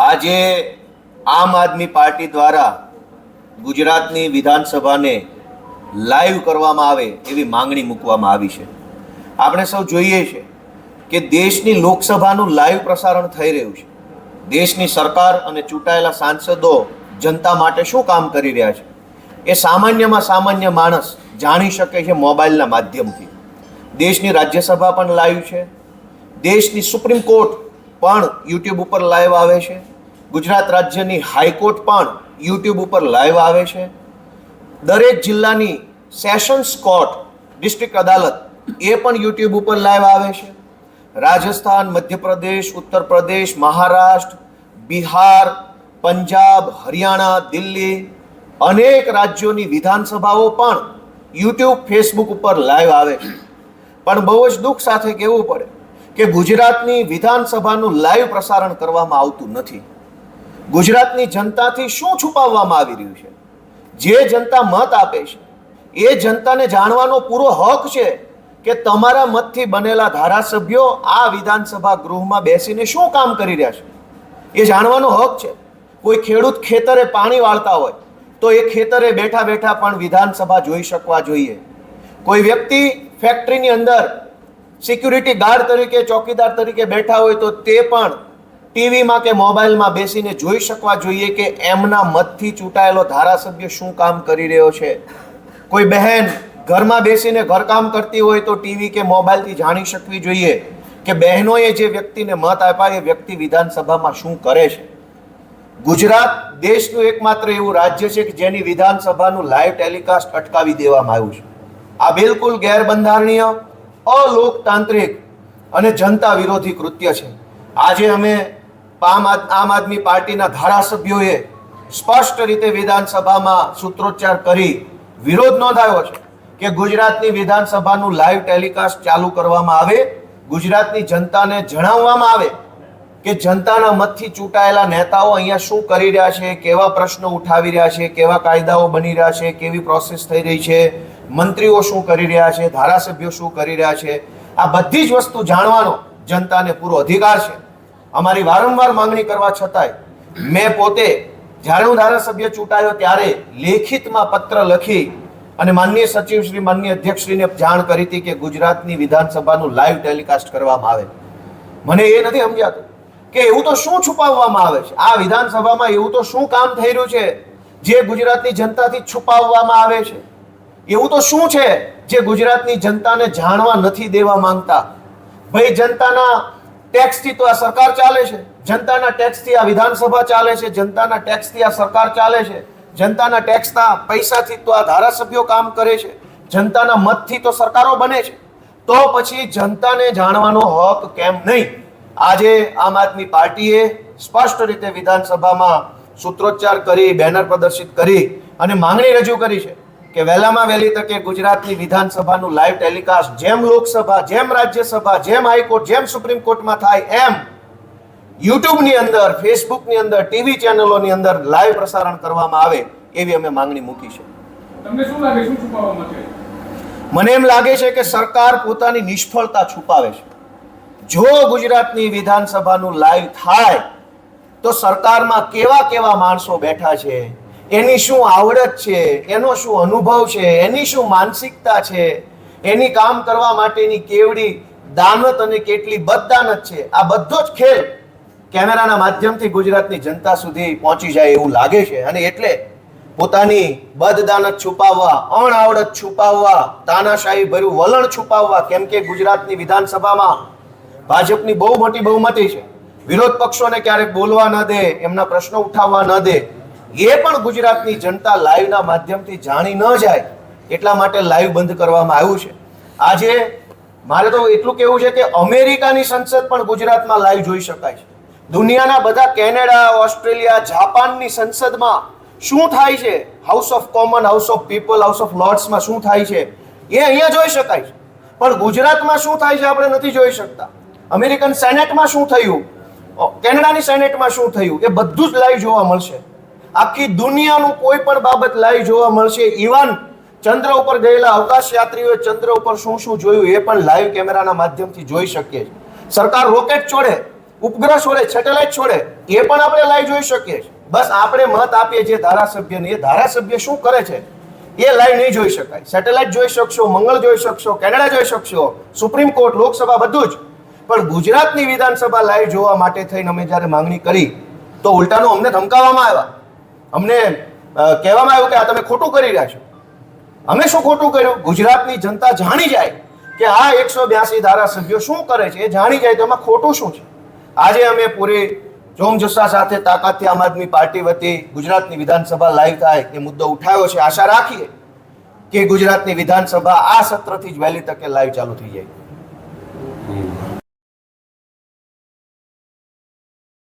આજે આમ આદમી પાર્ટી દ્વારા ગુજરાતની વિધાનસભાને લાઈવ કરવામાં આવે એવી માંગણી મૂકવામાં આવી છે। આપણે સૌ જોઈએ છે કે દેશની લોકસભાનું લાઈવ પ્રસારણ થઈ રહ્યું છે। દેશની સરકાર અને ચૂંટાયેલા સાંસદો જનતા માટે શું કામ કરી રહ્યા છે એ સામાન્યમાં સામાન્ય માણસ જાણી શકે છે મોબાઈલના માધ્યમથી। દેશની રાજ્યસભા પણ લાઈવ છે, દેશની સુપ્રીમ કોર્ટ પણ યુટ્યુબ ઉપર લાઈવ આવે છે, ગુજરાત રાજ્યની હાઈકોર્ટ પણ યુટ્યુબ ઉપર લાઈવ આવે છે, દરેક જિલ્લાની સેશન્સ કોર્ટ ડિસ્ટ્રિક્ટ અદાલત એ પણ યુટ્યુબ ઉપર લાઈવ આવે છે। રાજસ્થાન, મધ્યપ્રદેશ, ઉત્તર પ્રદેશ, મહારાષ્ટ્ર, બિહાર, પંજાબ, હરિયાણા, દિલ્હી અનેક રાજ્યોની વિધાનસભાઓ પણ યુટ્યુબ, ફેસબુક ઉપર લાઈવ આવે છે। પણ બહુ જ દુઃખ સાથે કહેવું પડે કે ગુજરાતની વિધાનસભાનું લાઈવ પ્રસારણ કરવામાં આવતું નથી। ગુજરાતની જનતાથી શું છુપાવવામાં આવી રહ્યું છે? જે જનતા મત આપે છે એ જનતાને જાણવાનો પૂરો હક છે કે તમારા મતથી બનેલા ધારાસભ્યો આ વિધાનસભા ગૃહમાં બેસીને શું કામ કરી રહ્યા છે એ જાણવાનો હક છે। કોઈ ખેડૂત ખેતરે પાણી વાળતા હોય તો એ ખેતરે બેઠા બેઠા પણ વિધાનસભા જોઈ શકવા જોઈએ। કોઈ વ્યક્તિ ફેક્ટરીની અંદર સિક્યુરિટી ગાર્ડ તરીકે, ચોકીદાર તરીકે બેઠા હોય તો તે પણ ટીવીમાં કે મોબાઈલમાં બેસીને જોઈ શકવા જોઈએ કે એમના મતથી ચૂંટાયેલો ધારાસભ્ય શું કામ કરી રહ્યો છે। કોઈ બહેન ઘરમાં બેસીને ઘરકામ કરતી હોય તો ટીવી કે મોબાઈલથી જાણી શકવી જોઈએ કે બહેનોએ જે વ્યક્તિને મત આપ્યા એ વ્યક્તિ વિધાનસભામાં શું કરે છે। ગુજરાત દેશનું એકમાત્ર એવું રાજ્ય છે કે જેની વિધાનસભાનું લાઈવ ટેલિકાસ્ટ અટકાવી દેવામાં આવ્યું છે। આ બિલકુલ ગેરબંધારણીય, અલોકતાંત્રિક અને જનતા વિરોધી કૃત્ય છે। આજે અમે આમ આદમી પાર્ટીના ધારાસભ્યોએ સ્પષ્ટ રીતે વિધાનસભામાં સૂત્રોચ્ચાર કરી વિરોધ નોંધાવ્યો છે કે ગુજરાતની વિધાનસભાનું લાઈવ ટેલિકાસ્ટ ચાલુ કરવામાં આવે, ગુજરાતની જનતાને જણાવવામાં આવે કે જનતાના મતથી ચૂંટાયેલા નેતાઓ અહીંયા શું કરી રહ્યા છે, કેવા પ્રશ્નો ઉઠાવી રહ્યા છે, કેવા કાયદાઓ બની રહ્યા છે, કેવી પ્રોસેસ થઈ રહી છે, મંત્રીઓ શું કરી રહ્યા છે, ધારાસભ્યો શું કરી રહ્યા છે, આ બધી જ વસ્તુ જાણવાનો જનતાને પૂરો અધિકાર છે। અમારી વારંવાર માંગણી કરવા છતાંય મેં પોતે જ્યારે હું ધારાસભ્ય ચૂંટાયો ત્યારે લેખિતમાં પત્ર લખી અને માનનીય સચિવશ્રી, માનનીય અધ્યક્ષશ્રીને જાણ કરી હતી કે ગુજરાતની વિધાનસભાનું લાઈવ ટેલિકાસ્ટ કરવામાં આવે। મને એ નથી સમજાતું કે એવું તો શું છુપાવવામાં આવે છે આ વિધાનસભામાં, એવું તો શું કામ થઈ રહ્યું છે જે ગુજરાતની જનતાથી છુપાવવામાં આવે છે? એવું તો શું છે જે ગુજરાતની જનતાને જાણવા નથી દેવા માંગતા? ભાઈ, જનતાના ટેક્સથી તો આ સરકાર ચાલે છે, જનતાના ટેક્સથી આ વિધાનસભા ચાલે છે, જનતાના ટેક્સથી આ સરકાર ચાલે છે, જનતાના ટેક્સના પૈસાથી તો આ ધારાસભ્યો કામ કરે છે, જનતાના મતથી તો સરકારો બને છે, તો પછી જનતાને જાણવાનો હક કેમ નહીં? આજે આમ આદમી પાર્ટીએ સ્પષ્ટ રીતે વિધાનસભામાં સૂત્રોચ્ચાર કરી, બેનર પ્રદર્શિત કરી અને માંગણી રજૂ કરી છે કે વહેલામાં વહેલી તકે ગુજરાતની વિધાનસભાનું લાઈવ ટેલિકાસ્ટ જેમ લોકસભા, જેમ રાજ્યસભા, જેમ હાઈકોર્ટ, જેમ સુપ્રીમ કોર્ટમાં થાય એમ યુટ્યુબની અંદર, ફેસબુકની અંદર, ટીવી ચેનલોની અંદર લાઈવ પ્રસારણ કરવામાં આવે એવી અમે માંગણી મૂકી છે। તમને શું લાગે, શું છુપાવવામાં છે? મને એમ લાગે છે કે સરકાર પોતાની નિષ્ફળતા છુપાવે છે। જો ગુજરાતની વિધાનસભાનું લાઈવ થાય તો સરકારમાં કેવા કેવા માણસો બેઠા છે, એની શું આવડત છે, એનો શું અનુભવ છે, એની શું માનસિકતા છે, એની કામ કરવા માટેની કેવડી દાનત અને કેટલી બદદાનત છે, આ બધો જ ખેલ કેમેરાના માધ્યમથી ગુજરાતની જનતા સુધી પહોંચી જાય એવું લાગે છે। અને એટલે પોતાની બદદાનત છુપાવવા, અણઆવડત છુપાવવા, તાનાશાહી ભર્યું વલણ છુપાવવા, કેમ કે ગુજરાતની વિધાનસભામાં ભાજપની બહુ મોટી બહુમતી છે, વિરોધ પક્ષોને ક્યારેક બોલવા ન દે, એમના પ્રશ્નો ઉઠાવવા ન દે, એ પણ ગુજરાતની જનતા લાઈવના માધ્યમથી જાણી ન જાય એટલા માટે લાઈવ બંધ કરવામાં આવ્યું છે। આજે મારે તો એટલું કહેવું છે કે અમેરિકાની સંસદ પણ ગુજરાતમાં લાઈવ જોઈ શકાય છે। દુનિયાના બધા કેનેડા, ઓસ્ટ્રેલિયા, જાપાનની સંસદમાં શું થાય છે, house of common, house of people, house of લોર્ડ્સમાં શું થાય છે એ અહીંયા જોઈ શકાય છે, પણ ગુજરાતમાં શું થાય છે આપણે નથી જોઈ શકતા। અમેરિકન સેનેટમાં શું થયું, કેનેડાની સેનેટમાં શું થયું, એ બધું જ લાઈવ જોવા મળશે। આખી દુનિયાનું કોઈ પણ બાબત લાઈવ જોવા મળશે। ઇવન ચંદ્ર ઉપર ગયેલા અવકાશ યાત્રીઓએ ચંદ્ર ઉપર શું શું જોયું એ પણ લાઈવ કેમેરાના માધ્યમથી જોઈ શકીએ છીએ। સરકાર રોકેટ છોડે ઉપગ્રહ છોડે, સેટેલાઇટ છોડે, એ પણ આપણે લાઈવ જોઈ શકીએ છીએ. બસ આપણે મત આપીએ જે ધારાસભ્યને, એ ધારાસભ્ય શું કરે છે એ લાઈવ નહીં જોઈ શકાય. સેટેલાઇટ જોઈ શકશો, મંગળ જોઈ શકશો, કેનેડા જોઈ શકશો, સુપ્રીમ કોર્ટ, લોકસભા, બધું જ. પણ ગુજરાતની વિધાનસભા લાઈવ જોવા માટે થઈને અમે જ્યારે માંગણી કરી તો ઉલટાનું અમને ધમકાવવામાં આવ્યા. અમને કહેવામાં આવ્યું કે આ તમે ખોટું કરી રહ્યા છો. અમે શું ખોટું કર્યું? ગુજરાતની જનતા જાણી જાય કે આ 182 ધારાસભ્યો શું કરે છે, એ જાણી જાય તો એમાં ખોટું શું છે. આજે અમે પૂરી જોમજસ્સા સાથે તાકાતથી આમ આદમી પાર્ટી વતી ગુજરાતની વિધાનસભા લાઈવ થાય એ મુદ્દો ઉઠાવ્યો છે. આશા રાખીએ કે ગુજરાતની વિધાનસભા આ સત્રથી જ વહેલી તકે લાઈવ ચાલુ થઈ જાય.